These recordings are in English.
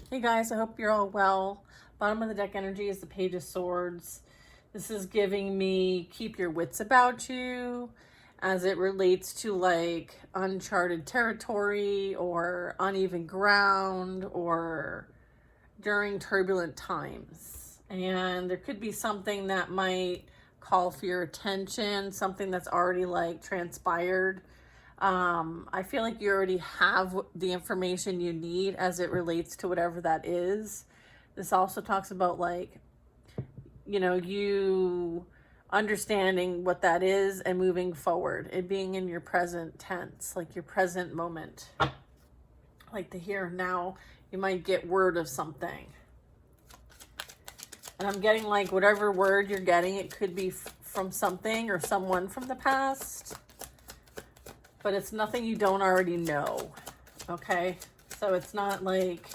Hey guys, I hope you're all well. Bottom of the deck energy is the Page of Swords. This is giving me keep your wits about you as it relates to like uncharted territory or uneven ground or during turbulent times. And there could be something that might call for your attention, something that's already like transpired. I feel like you already have the information you need as it relates to whatever that is. This also talks about like, you understanding what that is and moving forward. It being in your present tense, like your present moment. Like the here and now, you might get word of something. And I'm getting like whatever word you're getting, it could be from something or someone from the past. But it's nothing you don't already know, okay? So it's not like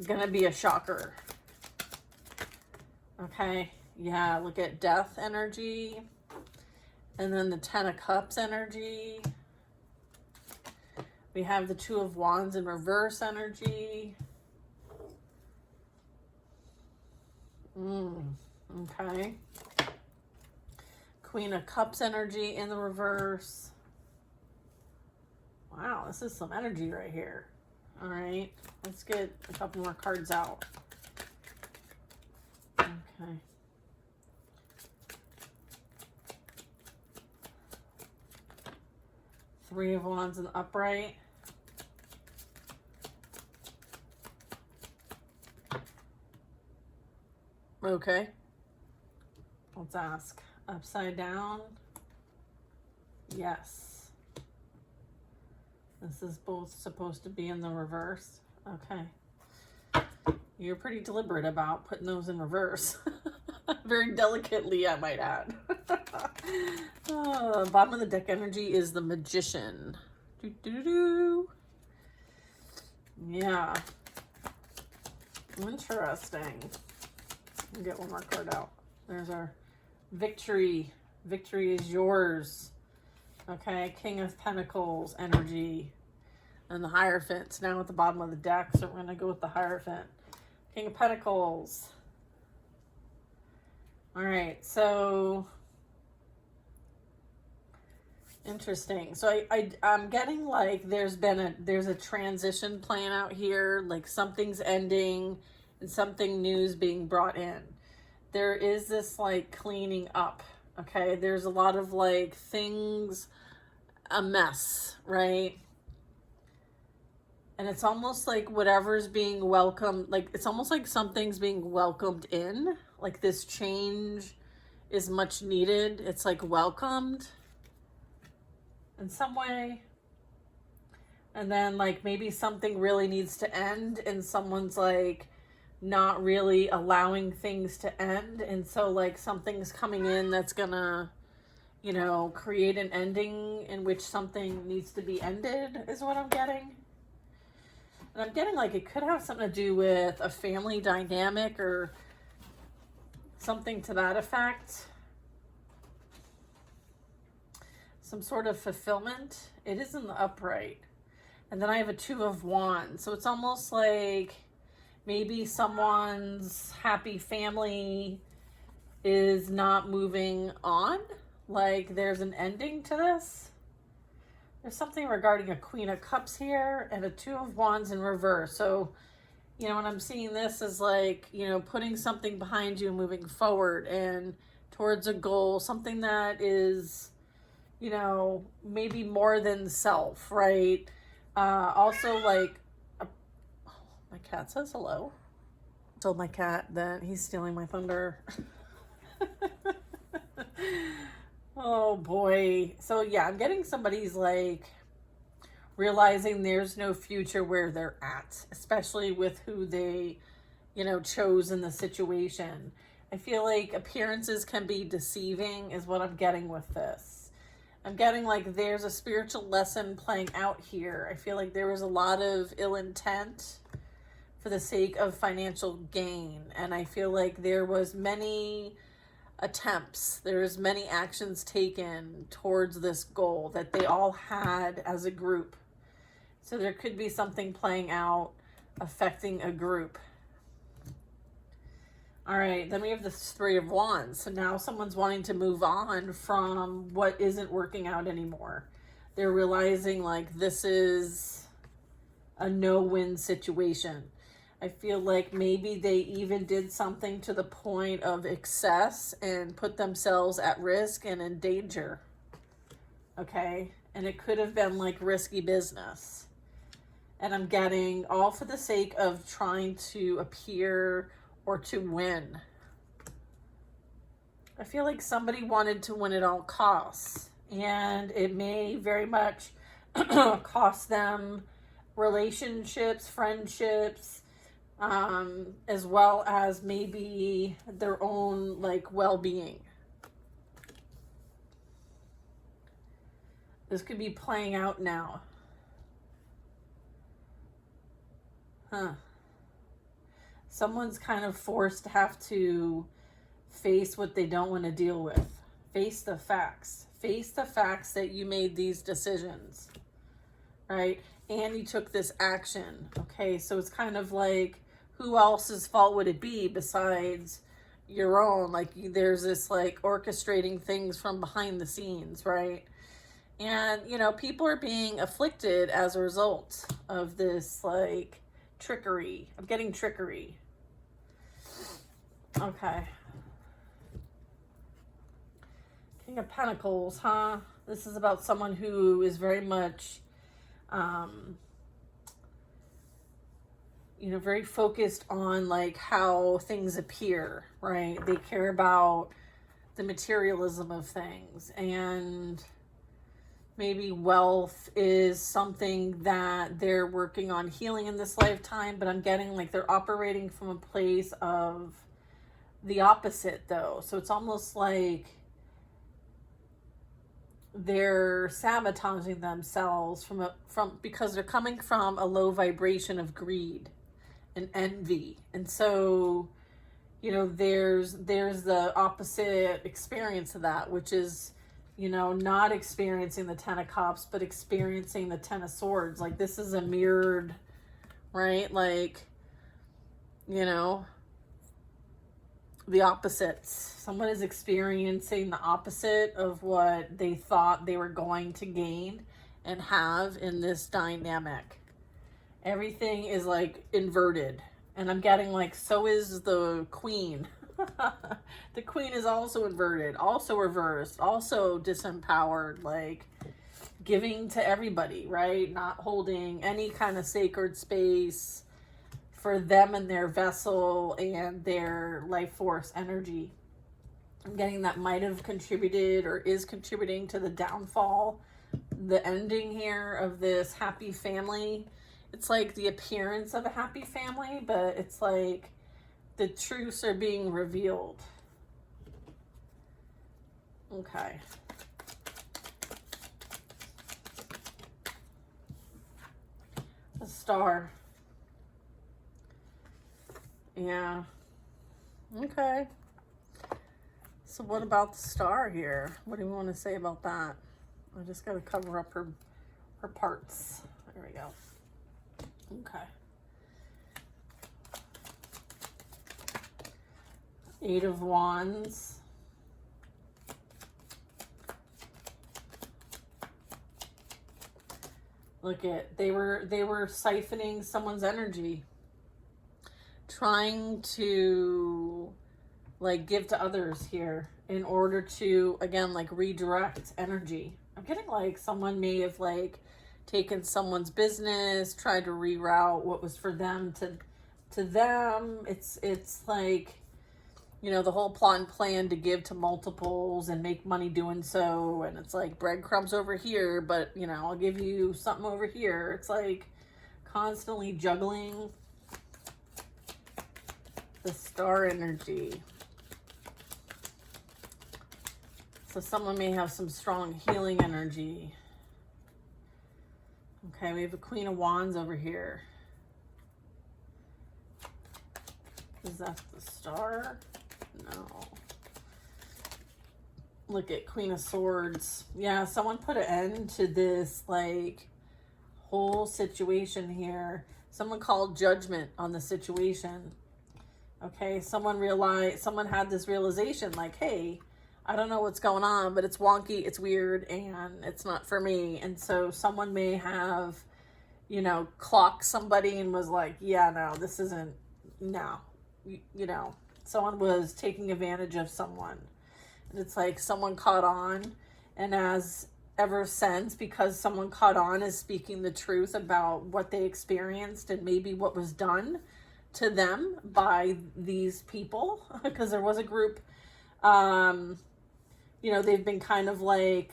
gonna be a shocker, okay? Yeah, look at Death energy, and then the Ten of Cups energy. We have the Two of Wands in reverse energy. Okay. Queen of Cups energy in the reverse. Wow, this is some energy right here. All right, let's get a couple more cards out. Okay. Three of Wands in the upright. Okay. Let's ask. Upside down. Yes. This is both supposed to be in the reverse. Okay. You're pretty deliberate about putting those in reverse. Very delicately, I might add. Bottom of the deck energy is the Magician. Yeah. Interesting. We'll get one more card out. There's our victory. Victory is yours. Okay, King of Pentacles energy. And the Hierophant's now at the bottom of the deck, so we're going to go with the Hierophant. King of Pentacles. All right, so interesting. So I'm getting like there's a transition playing out here, like something's ending and something new is being brought in. There is this like cleaning up. Okay, there's a lot of like things, a mess, right? And it's almost like whatever's being welcomed, like it's almost like something's being welcomed in, like this change is much needed. It's like welcomed in some way. And then like maybe something really needs to end and someone's like not really allowing things to end, and so like something's coming in that's gonna create an ending in which something needs to be ended is what I'm getting. And I'm getting like it could have something to do with a family dynamic or something to that effect, some sort of fulfillment. It is in the upright, and then I have a Two of Wands, so it's almost like maybe someone's happy family is not moving on. Like there's an ending to this. There's something regarding a Queen of Cups here and a Two of Wands in reverse. So, when I'm seeing this is like, putting something behind you and moving forward and towards a goal, something that is, maybe more than self, right? Also like, my cat says hello. I told my cat that he's stealing my thunder. Oh boy. So yeah, I'm getting somebody's like realizing there's no future where they're at, especially with who they, chose in the situation. I feel like appearances can be deceiving is what I'm getting with this. I'm getting like there's a spiritual lesson playing out here. I feel like there was a lot of ill intent for the sake of financial gain. And I feel like there was many attempts, there's many actions taken towards this goal that they all had as a group. So there could be something playing out affecting a group. All right, then we have the Three of Wands. So now someone's wanting to move on from what isn't working out anymore. They're realizing like this is a no-win situation. I feel like maybe they even did something to the point of excess and put themselves at risk and in danger. Okay? And it could have been like risky business. And I'm getting all for the sake of trying to appear or to win. I feel like somebody wanted to win at all costs, and it may very much cost them relationships, friendships, as well as maybe their own like well-being. This could be playing out now. Someone's kind of forced to have to face what they don't want to deal with. Face the facts. Face the facts that you made these decisions, right? And you took this action. Okay, so it's kind of like, who else's fault would it be besides your own? Like, there's this like orchestrating things from behind the scenes, right? And, you know, people are being afflicted as a result of this like trickery. I'm getting trickery. Okay. King of Pentacles, huh? This is about someone who is very much, you know, very focused on like how things appear, right? They care about the materialism of things, and maybe wealth is something that they're working on healing in this lifetime, but I'm getting like they're operating from a place of the opposite though. So it's almost like they're sabotaging themselves because they're coming from a low vibration of greed and envy. And so, you know, there's the opposite experience of that, which is, you know, not experiencing the Ten of Cups, but experiencing the Ten of Swords. Like, this is a mirrored, right? Like, you know, the opposites. Someone is experiencing the opposite of what they thought they were going to gain and have in this dynamic. Everything is like inverted. And I'm getting like, so is the Queen. The Queen is also inverted, also reversed, also disempowered, like giving to everybody, right? Not holding any kind of sacred space for them and their vessel and their life force energy. I'm getting that might have contributed or is contributing to the downfall, the ending here of this happy family. It's like the appearance of a happy family, but it's like the truths are being revealed. Okay. The Star. Yeah. Okay. So what about the Star here? What do you want to say about that? I just got to cover up her parts. There we go. Okay. Eight of Wands. Look at, they were siphoning someone's energy, trying to like give to others here in order to, again, like redirect energy. I'm getting like someone may have like taken someone's business, tried to reroute what was for them to them. It's like, you know, the whole plot and plan to give to multiples and make money doing so. And it's like breadcrumbs over here, but, you know, I'll give you something over here. It's like constantly juggling. The Star energy. So someone may have some strong healing energy. Okay, we have a Queen of Wands over here. Is that the Star? No. Look at Queen of Swords. Yeah, someone put an end to this like whole situation here. Someone called judgment on the situation. Okay, someone had this realization like, hey, I don't know what's going on, but it's wonky, it's weird, and it's not for me. And so someone may have, clocked somebody and was like, yeah, no, this isn't, no. Someone was taking advantage of someone. And it's like someone caught on, and ever since, because someone caught on is speaking the truth about what they experienced and maybe what was done to them by these people, because there was a group, they've been kind of like,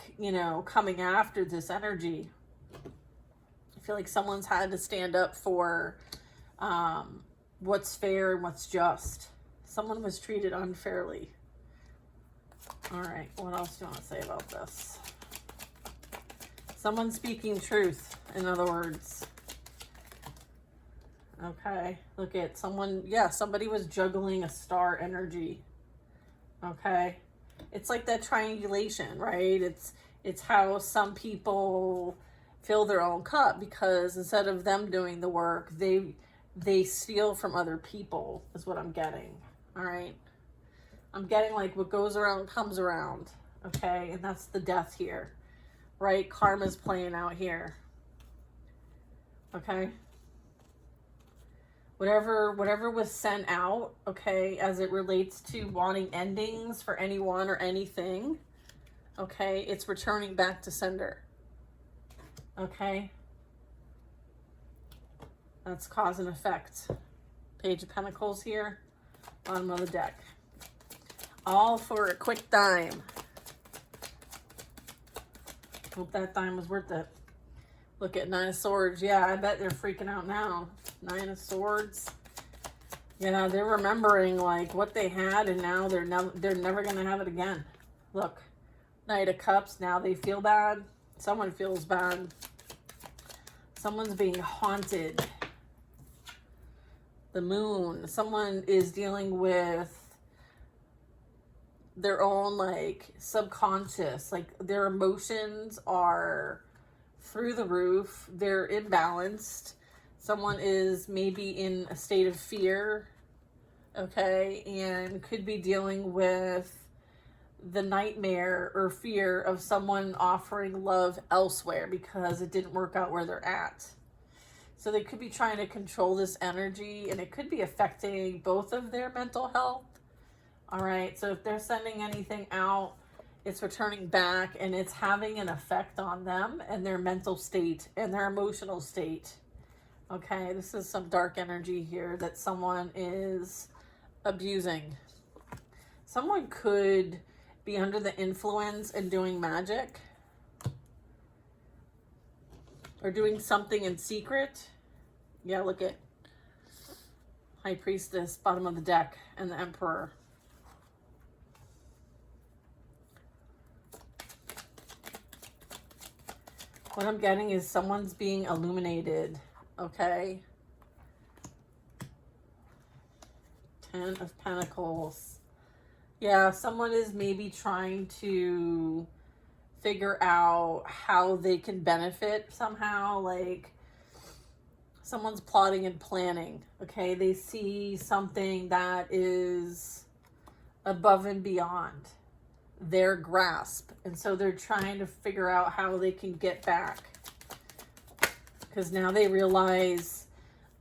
coming after this energy. I feel like someone's had to stand up for what's fair and what's just. Someone was treated unfairly. All right, what else do you want to say about this? Someone speaking truth, in other words. Okay, look at somebody was juggling a star energy. Okay, it's like that triangulation, right? It's how some people fill their own cup, because instead of them doing the work, they steal from other people, is what I'm getting. All right, I'm getting like what goes around comes around. Okay, and that's the death here, right? Karma's playing out here. Okay, whatever was sent out, okay, as it relates to wanting endings for anyone or anything, okay, it's returning back to sender. Okay, that's cause and effect. Page of Pentacles here, bottom of the deck. All for a quick dime. Hope that dime was worth it. Look at Nine of Swords. Yeah, I bet they're freaking out now. Nine of Swords. Yeah, they're remembering like what they had, and now they're never gonna have it again. Look, Knight of Cups. Now they feel bad. Someone feels bad. Someone's being haunted. The Moon. Someone is dealing with their own like subconscious, like their emotions are through the roof. They're imbalanced. Someone is maybe in a state of fear, okay, and could be dealing with the nightmare or fear of someone offering love elsewhere because it didn't work out where they're at. So they could be trying to control this energy, and it could be affecting both of their mental health. All right, so if they're sending anything out, it's returning back, and it's having an effect on them and their mental state and their emotional state. Okay, this is some dark energy here that someone is abusing. Someone could be under the influence and doing magic or doing something in secret. Yeah, look at High Priestess, bottom of the deck, and the Emperor. What I'm getting is someone's being illuminated, okay? Ten of Pentacles. Yeah, someone is maybe trying to figure out how they can benefit somehow. Like, someone's plotting and planning, okay? They see something that is above and beyond their grasp, and so they're trying to figure out how they can get back, because now they realize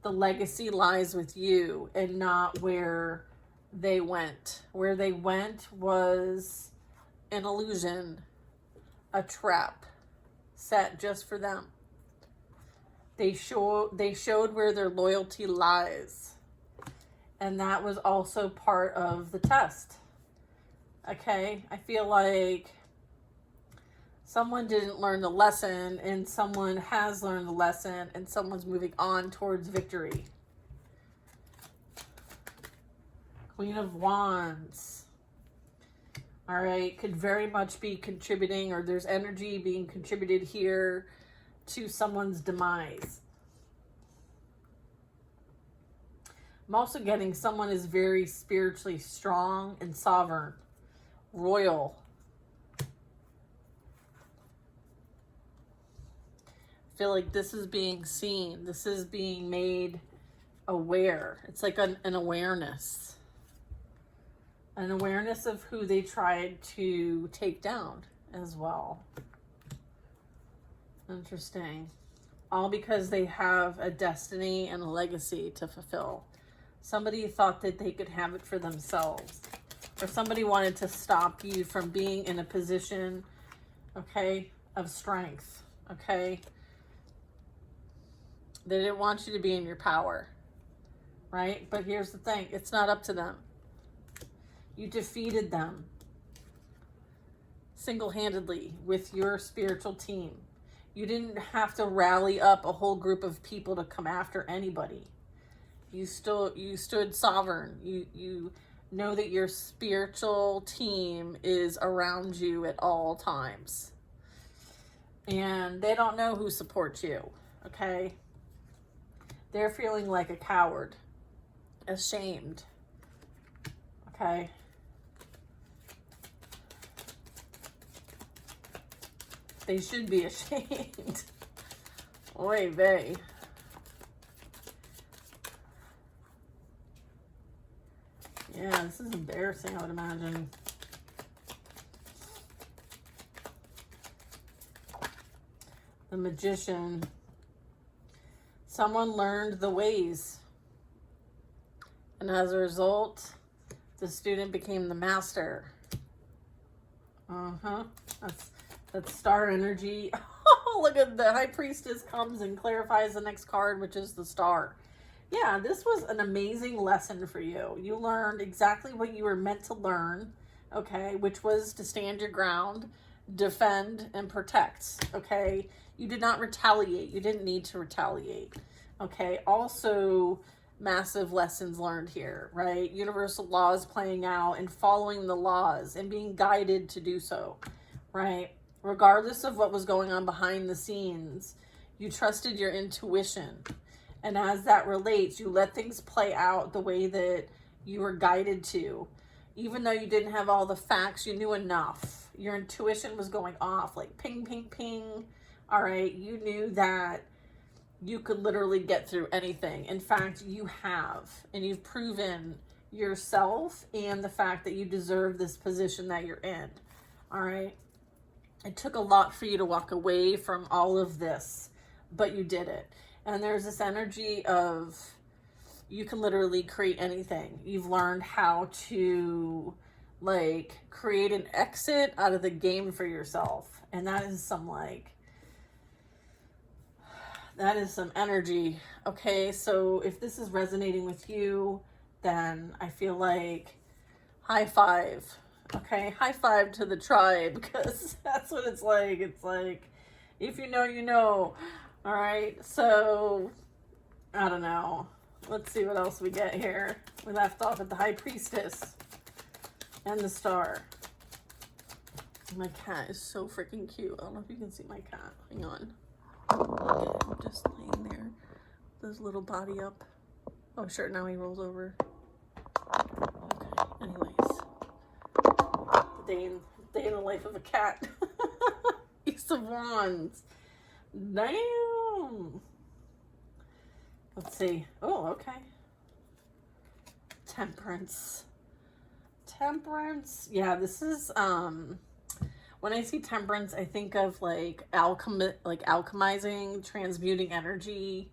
the legacy lies with you and not where they went. Where they went was an illusion, a trap set just for them. They showed where their loyalty lies, and that was also part of the test. Okay, I feel like someone didn't learn the lesson, and someone has learned the lesson, and someone's moving on towards victory. Queen of Wands. All right, could very much be contributing, or there's energy being contributed here to someone's demise. I'm also getting someone is very spiritually strong and sovereign. Royal. I feel like this is being seen. This is being made aware. It's like an awareness. An awareness of who they tried to take down as well. Interesting. All because they have a destiny and a legacy to fulfill. Somebody thought that they could have it for themselves. Or somebody wanted to stop you from being in a position, okay, of strength, okay? They didn't want you to be in your power, right? But here's the thing. It's not up to them. You defeated them single-handedly with your spiritual team. You didn't have to rally up a whole group of people to come after anybody. You stood sovereign. You know that your spiritual team is around you at all times. And they don't know who supports you, okay? They're feeling like a coward, ashamed, okay? They should be ashamed. Oy vey. Yeah, this is embarrassing, I would imagine. The Magician. Someone learned the ways. And as a result, the student became the master. That's star energy. Look at the High Priestess comes and clarifies the next card, which is the Star. Yeah, this was an amazing lesson for you. You learned exactly what you were meant to learn, okay, which was to stand your ground, defend, and protect, okay? You did not retaliate. You didn't need to retaliate, okay? Also, massive lessons learned here, right? Universal laws playing out and following the laws and being guided to do so, right? Regardless of what was going on behind the scenes, you trusted your intuition. And as that relates, you let things play out the way that you were guided to. Even though you didn't have all the facts, you knew enough. Your intuition was going off like ping, ping, ping. All right, you knew that you could literally get through anything. In fact, you have. And you've proven yourself and the fact that you deserve this position that you're in. All right. It took a lot for you to walk away from all of this, but you did it. And there's this energy of you can literally create anything. You've learned how to like create an exit out of the game for yourself. And that is some energy. Okay, so if this is resonating with you, then I feel like high five. Okay, high five to the tribe, because that's what it's like. It's like, if you know, you know. All right, so I don't know. Let's see what else we get here. We left off at the High Priestess and the Star. My cat is so freaking cute. I don't know if you can see my cat. Hang on. Look at him just laying there with his little body up. Oh, sure, now he rolls over. Okay, anyways. Day in the life of a cat. Ace of Wands. Damn. Let's see. Oh, okay. Temperance. Yeah, this is when I see temperance, I think of like alchemizing, transmuting energy.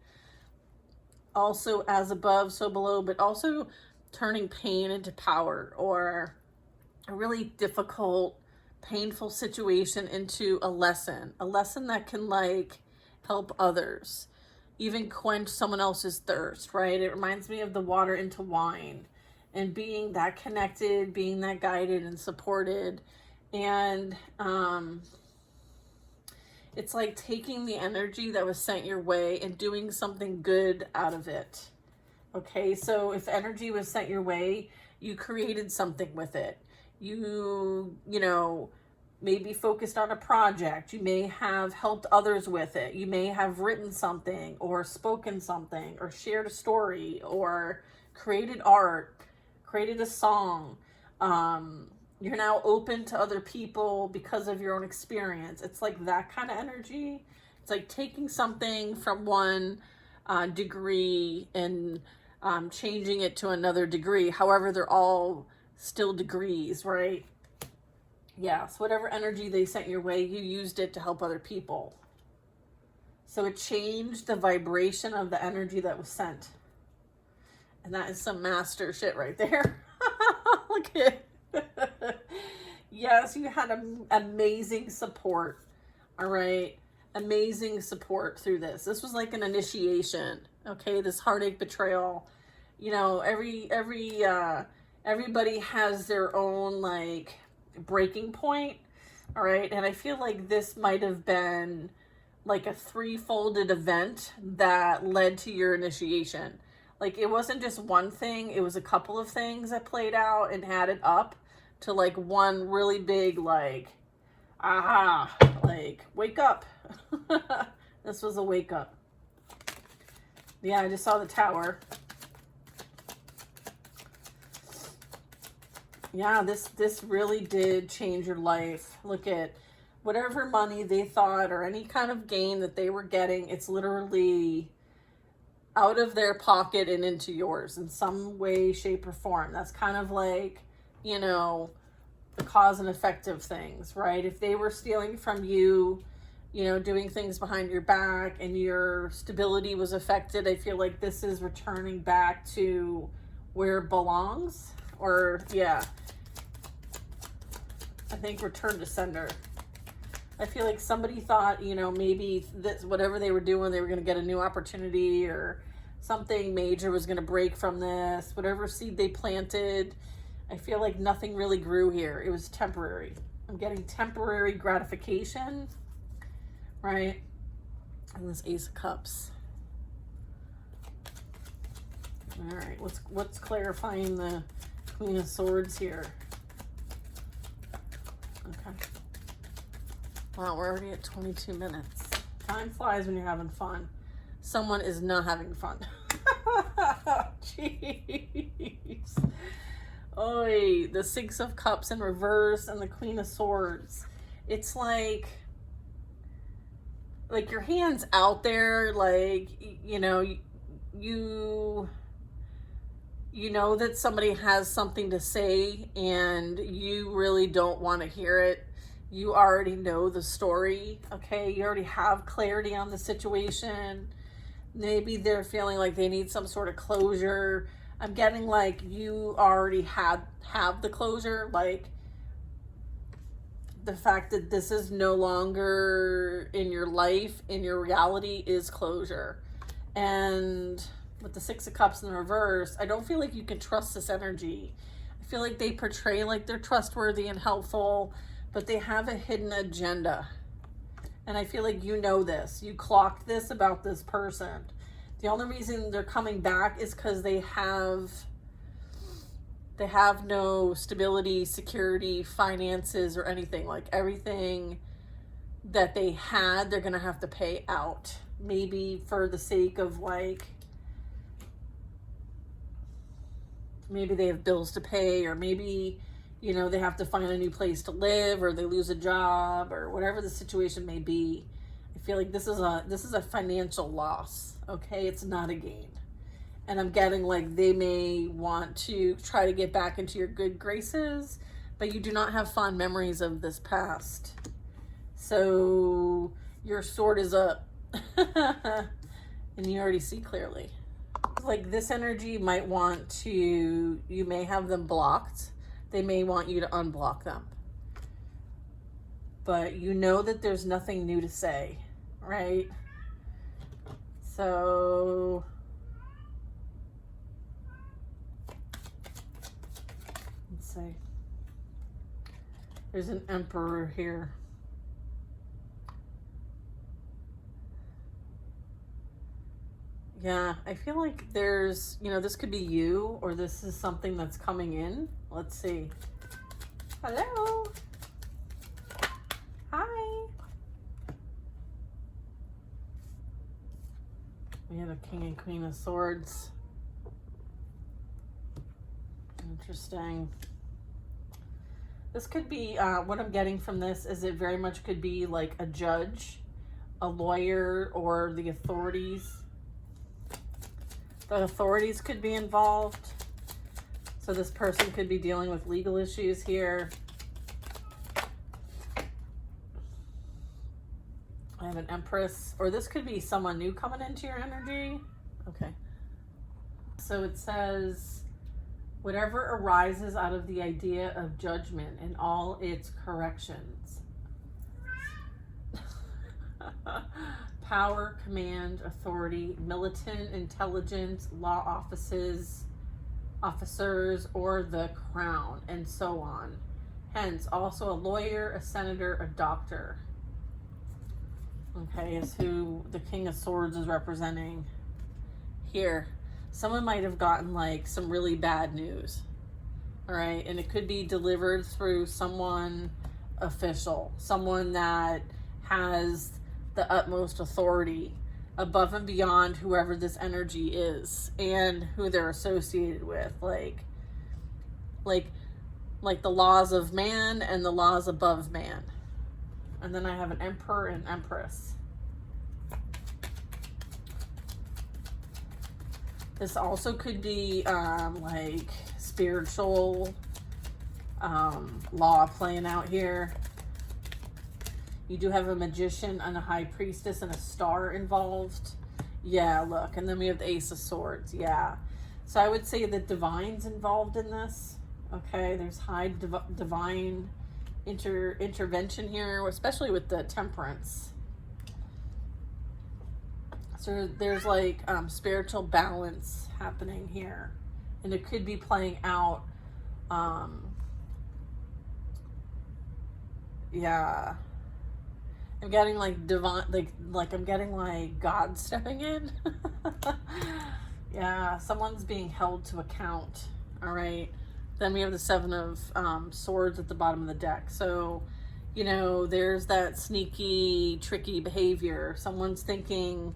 Also as above, so below, but also turning pain into power, or a really difficult, painful situation into a lesson that can like help others, even quench someone else's thirst, right? It reminds me of the water into wine, and being that connected, being that guided and supported. And it's like taking the energy that was sent your way and doing something good out of it. Okay, so if energy was sent your way, you created something with it. You know, maybe focused on a project. You may have helped others with it. You may have written something or spoken something or shared a story or created art, created a song. You're now open to other people because of your own experience. It's like that kind of energy. It's like taking something from one degree and changing it to another degree. However, they're all still degrees, right? Yeah, so whatever energy they sent your way, you used it to help other people. So it changed the vibration of the energy that was sent. And that is some master shit right there. Look at it. Yes, you had amazing support. All right. Amazing support through this. This was like an initiation. Okay, this heartache, betrayal. You know, everybody has their own like breaking point. All right, and I feel like this might have been like a three-folded event that led to your initiation. Like it wasn't just one thing, it was a couple of things that played out and added up to like one really big like aha, like wake up. This was a wake up. Yeah, I just saw the tower. Yeah, this really did change your life. Look at whatever money they thought or any kind of gain that they were getting, it's literally out of their pocket and into yours in some way, shape, or form. That's kind of like, you know, the cause and effect of things, right? If they were stealing from you, you know, doing things behind your back and your stability was affected, I feel like this is returning back to where it belongs. Or, yeah, I think return to sender. I feel like somebody thought, you know, maybe that whatever they were doing, they were going to get a new opportunity or something major was going to break from this. Whatever seed they planted, I feel like nothing really grew here. It was temporary. I'm getting temporary gratification, right? And this Ace of Cups. All right, what's clarifying the Queen of Swords here? Okay. Wow, we're already at 22 minutes. Time flies when you're having fun. Someone is not having fun. Jeez. Oy, the Six of Cups in reverse and the Queen of Swords. It's like your hand's out there, like, you know, you know that somebody has something to say and you really don't want to hear it. You already know the story, okay? You already have clarity on the situation. Maybe they're feeling like they need some sort of closure. I'm getting like you already have the closure, like the fact that this is no longer in your life, in your reality, is closure. And with the Six of Cups in the reverse, I don't feel like you can trust this energy. I feel like they portray like they're trustworthy and helpful, but they have a hidden agenda. And I feel like you know this. You clocked this about this person. The only reason they're coming back is because they have no stability, security, finances, or anything. Like everything that they had, they're going to have to pay out. Maybe for the sake of like, maybe they have bills to pay, or maybe, you know, they have to find a new place to live, or they lose a job, or whatever the situation may be. I feel like this is a financial loss, okay? It's not a gain. And I'm getting like they may want to try to get back into your good graces, but you do not have fond memories of this past. So your sword is up. And you already see clearly. Like this energy might want to, you may have them blocked. They may want you to unblock them. But you know that there's nothing new to say, right? So let's see. There's an Emperor here. Yeah, I feel like there's, you know, this could be you, or this is something that's coming in. Let's see. Hello. Hi. We have a King and Queen of Swords. Interesting. This could be, what I'm getting from this is it very much could be like a judge a lawyer or the authorities. The authorities could be involved. So this person could be dealing with legal issues here. I have an Empress, or this could be someone new coming into your energy. Okay. So it says, whatever arises out of the idea of judgment and all its corrections. Power, command, authority, militant, intelligence, law officers, or the crown, and so on. Hence, also a lawyer, a senator, a doctor. Okay, is who the King of Swords is representing here. Someone might have gotten like some really bad news. All right, and it could be delivered through someone official, someone that has the utmost authority above and beyond whoever this energy is and who they're associated with, like the laws of man and the laws above man. And then I have an Emperor and Empress. This also could be like spiritual law playing out here. You do have a magician and a high priestess and a star involved. Yeah, look. And then we have the Ace of Swords. Yeah. So I would say that divine's involved in this. Okay, there's high divine intervention here, especially with the Temperance. So there's like spiritual balance happening here. And it could be playing out. Yeah. I'm getting like divine, like I'm getting like God stepping in. Yeah, someone's being held to account. All right. Then we have the Seven of Swords at the bottom of the deck. So, you know, there's that sneaky, tricky behavior. Someone's thinking,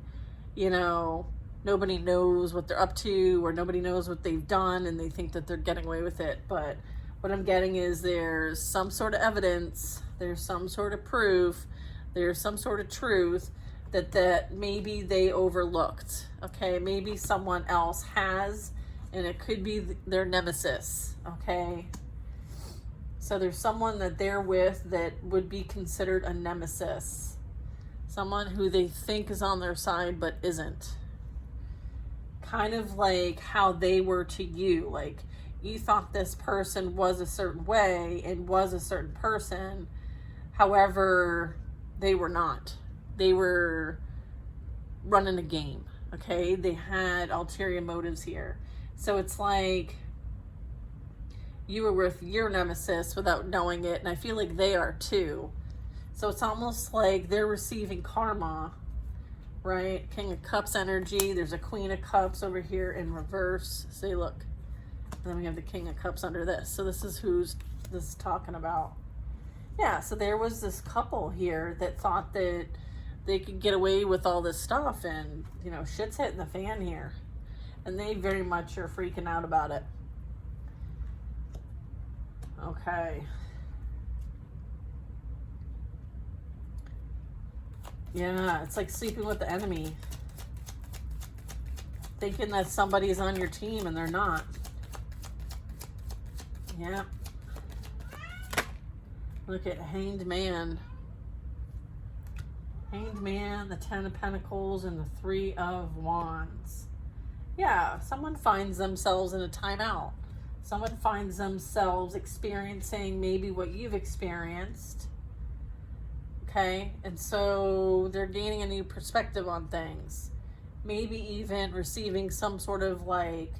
you know, nobody knows what they're up to or nobody knows what they've done and they think that they're getting away with it. But what I'm getting is there's some sort of evidence, there's some sort of proof, there's some sort of truth that maybe they overlooked. Okay, maybe someone else has, and it could be their nemesis. Okay, so there's someone that they're with that would be considered a nemesis, someone who they think is on their side but isn't. Kind of like how they were to you. Like you thought this person was a certain way and was a certain person, however they were not. They were running a game, okay? They had ulterior motives here. So it's like you were with your nemesis without knowing it, and I feel like they are too. So it's almost like they're receiving karma, right? King of Cups energy. There's a Queen of Cups over here in reverse. See, look. And then we have the King of Cups under this. So this is who's this is talking about. Yeah, so there was this couple here that thought that they could get away with all this stuff and, you know, shit's hitting the fan here. And they very much are freaking out about it. Okay. Yeah, it's like sleeping with the enemy. Thinking that somebody's on your team and they're not. Yeah. Look at Hanged Man. Hanged Man, the Ten of Pentacles, and the Three of Wands. Yeah, someone finds themselves in a timeout. Someone finds themselves experiencing maybe what you've experienced. Okay? And so they're gaining a new perspective on things. Maybe even receiving some sort of like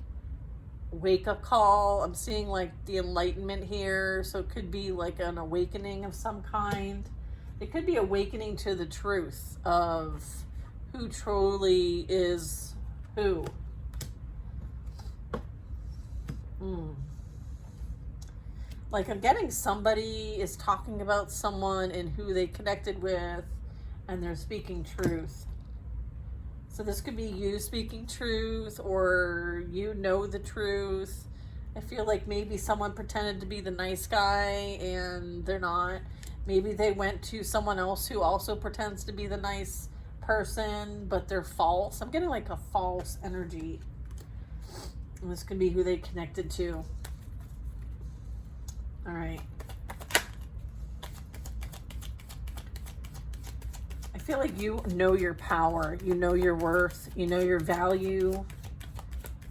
wake-up call. I'm seeing like the enlightenment here, so it could be like an awakening of some kind. It could be awakening to the truth of who truly is who. Like I'm getting somebody is talking about someone and who they connected with, and they're speaking truth. So this could be you speaking truth, or you know the truth. I feel like maybe someone pretended to be the nice guy and they're not. Maybe they went to someone else who also pretends to be the nice person, but they're false. I'm getting like a false energy. And this could be who they connected to. All right. I feel like you know your power, you know your worth, you know your value,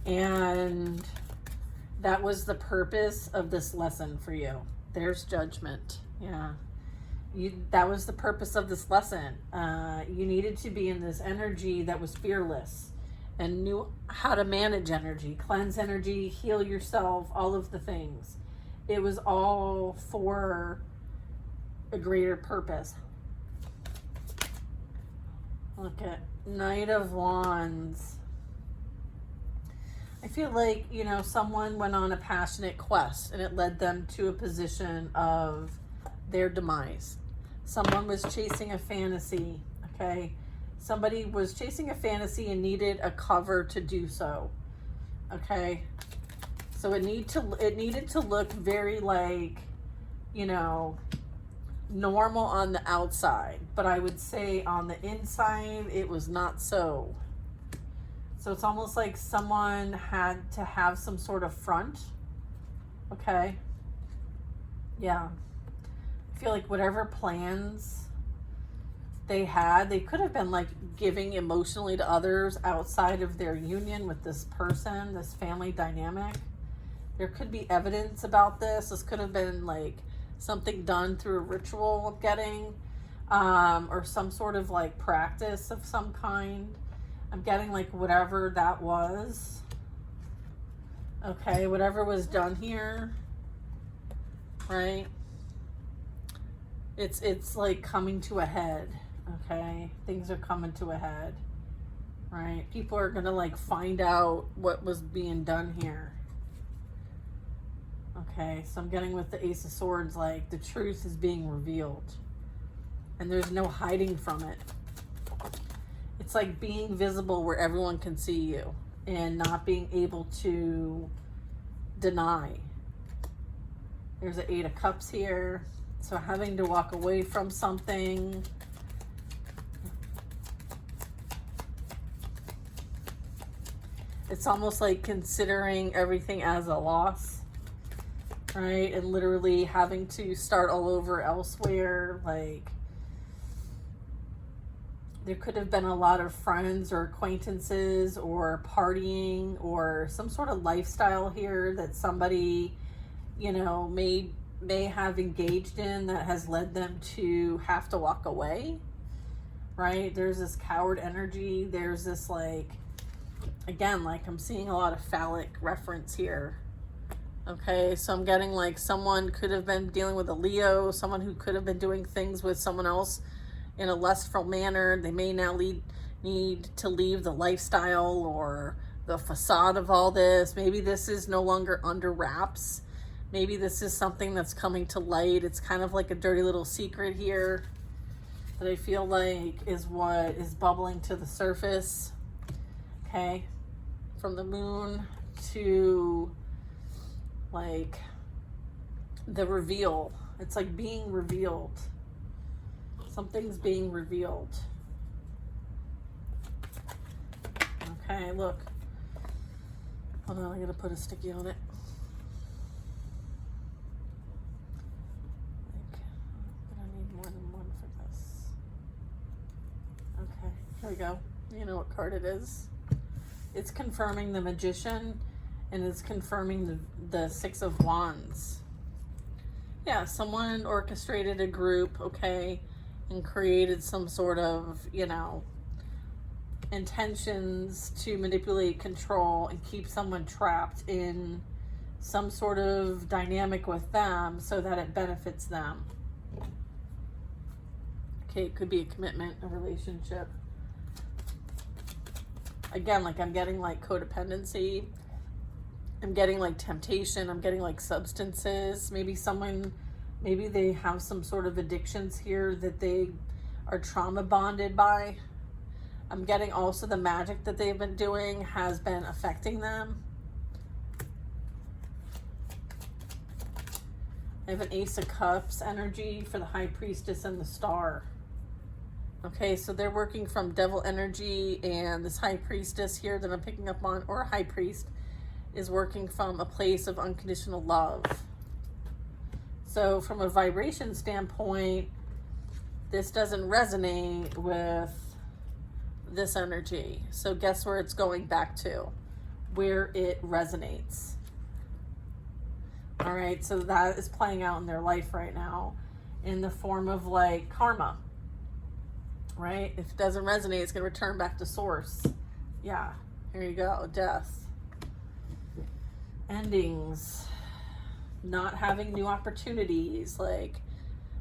and that was the purpose of this lesson for you. There's judgment. Yeah. That was the purpose of this lesson. You needed to be in this energy that was fearless and knew how to manage energy, cleanse energy, heal yourself, all of the things. It was all for a greater purpose. Look at Knight of Wands. I feel like, you know, someone went on a passionate quest and it led them to a position of their demise. Someone was chasing a fantasy, okay? Somebody was chasing a fantasy and needed a cover to do so, okay? So it needed to look very like, you know, normal on the outside, but I would say on the inside it was not so. So it's almost like someone had to have some sort of front, okay? Yeah. I feel like whatever plans they had, they could have been like giving emotionally to others outside of their union with this person, this family dynamic. There could be evidence about this. This could have been like something done through a ritual I'm getting, or some sort of like practice of some kind. I'm getting like whatever that was. Okay, whatever was done here, right? It's like coming to a head, okay? Things are coming to a head, right? People are gonna like find out what was being done here. Okay, so I'm getting with the Ace of Swords, like the truth is being revealed and there's no hiding from it. It's like being visible where everyone can see you and not being able to deny. There's an 8 of Cups here. So having to walk away from something. It's almost like considering everything as a loss, right? And literally having to start all over elsewhere. Like, there could have been a lot of friends or acquaintances or partying or some sort of lifestyle here that somebody, you know, may have engaged in that has led them to have to walk away, right? There's this coward energy. There's this like, again, like I'm seeing a lot of phallic reference here. Okay, so I'm getting like someone could have been dealing with a Leo, someone who could have been doing things with someone else in a lustful manner. They may now need to leave the lifestyle or the facade of all this. Maybe this is no longer under wraps. Maybe this is something that's coming to light. It's kind of like a dirty little secret here that I feel like is what is bubbling to the surface. Okay, from the Moon to like the reveal. It's like being revealed. Something's being revealed. Okay, look. Hold on, I gotta put a sticky on it. I'm gonna need more than one for this. Okay, here we go. You know what card it is. It's confirming the Magician, and it's confirming the 6 of Wands. Yeah, someone orchestrated a group, okay, and created some sort of, you know, intentions to manipulate, control, and keep someone trapped in some sort of dynamic with them so that it benefits them. Okay, it could be a commitment, a relationship. Again, like I'm getting like codependency. I'm getting like temptation. I'm getting like substances. Maybe they have some sort of addictions here that they are trauma bonded by. I'm getting also the magic that they've been doing has been affecting them. I have an Ace of Cups energy for the High Priestess and the Star. Okay, so they're working from devil energy, and this high priestess here that I'm picking up on, or high priest, is working from a place of unconditional love. So from a vibration standpoint, this doesn't resonate with this energy. So guess where it's going back to? Where it resonates. All right, so that is playing out in their life right now in the form of like karma, right? If it doesn't resonate, it's going to return back to source. Yeah, here you go. Death. Endings. Not having new opportunities, like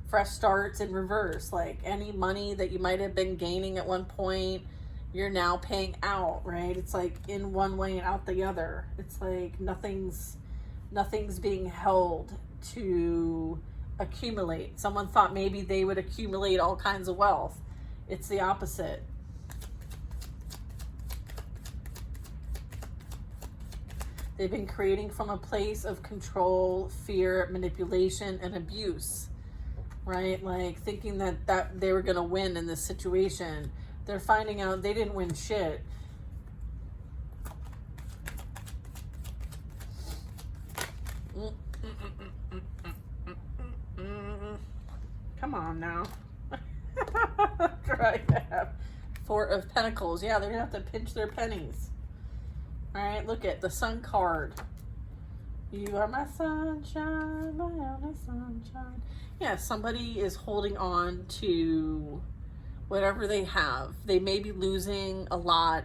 fresh starts in reverse. Like any money that you might have been gaining at one point, you're now paying out, right? It's like in one way and out the other. It's like nothing's being held to accumulate. Someone thought maybe they would accumulate all kinds of wealth. It's the opposite. They've been creating from a place of control, fear, manipulation, and abuse, right? Like thinking that they were going to win in this situation. They're finding out they didn't win shit. Come on now. Try to have Four of Pentacles. Yeah, they're going to have to pinch their pennies. All right, look at the Sun card. You are my sunshine, my only sunshine. Yeah, somebody is holding on to whatever they have. They may be losing a lot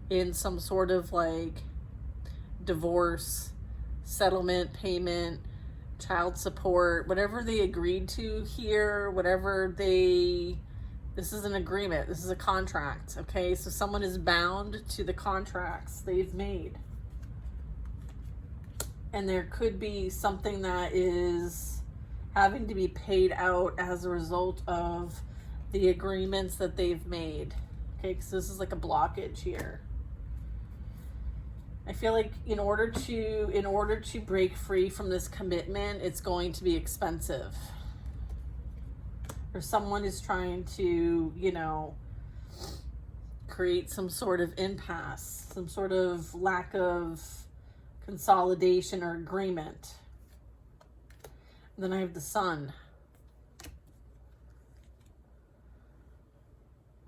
in some sort of like divorce, settlement, payment, child support, whatever they agreed to here, this is an agreement. This is a contract, okay? So someone is bound to the contracts they've made. And there could be something that is having to be paid out as a result of the agreements that they've made. Okay, because this is like a blockage here. I feel like in order to break free from this commitment, it's going to be expensive. Or someone is trying to, create some sort of impasse, some sort of lack of consolidation or agreement. And then I have the Sun.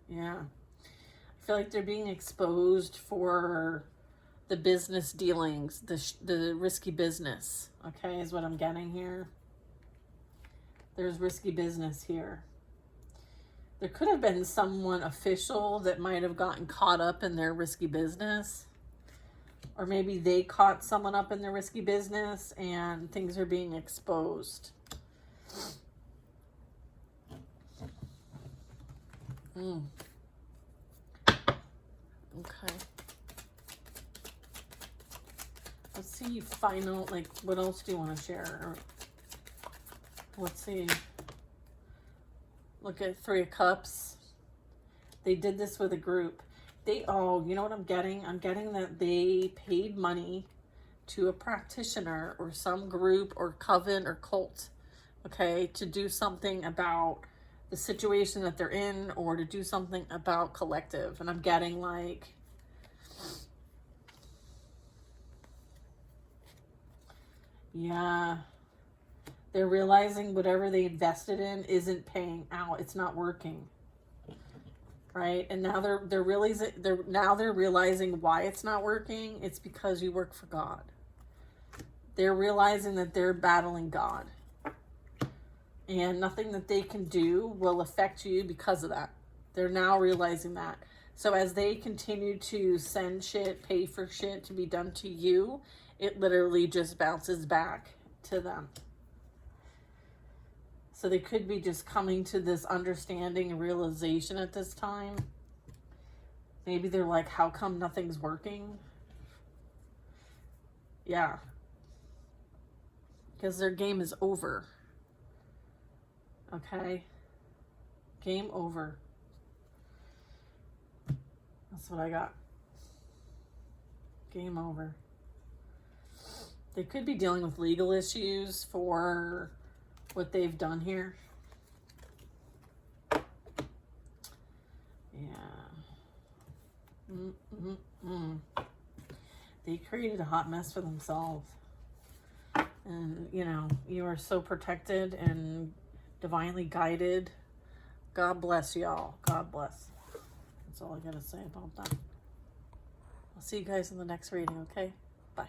Yeah. I feel like they're being exposed for the business dealings, the risky business, okay, is what I'm getting here. There's risky business here. There could have been someone official that might have gotten caught up in their risky business. Or maybe they caught someone up in their risky business and things are being exposed. Okay. Let's see, final, like, what else do you want to share? Let's see. Look at Three of Cups. They did this with a group. You know what I'm getting? I'm getting that they paid money to a practitioner or some group or coven or cult, okay, to do something about the situation that they're in or to do something about collective. And I'm getting like, yeah, they're realizing whatever they invested in isn't paying out. It's not working. Right? And now they're realizing why it's not working. It's because you work for God. They're realizing that they're battling God. And nothing that they can do will affect you because of that. They're now realizing that. So as they continue to send shit, pay for shit to be done to you, it literally just bounces back to them. So they could be just coming to this understanding and realization at this time. Maybe they're like, how come nothing's working? Yeah. Because their game is over. Okay? Game over. That's what I got. Game over. They could be dealing with legal issues for what they've done here. They created a hot mess for themselves. And, you know, you are so protected and divinely guided. God bless y'all. God bless. That's all I gotta say about that. I'll see you guys in the next reading, okay? Bye.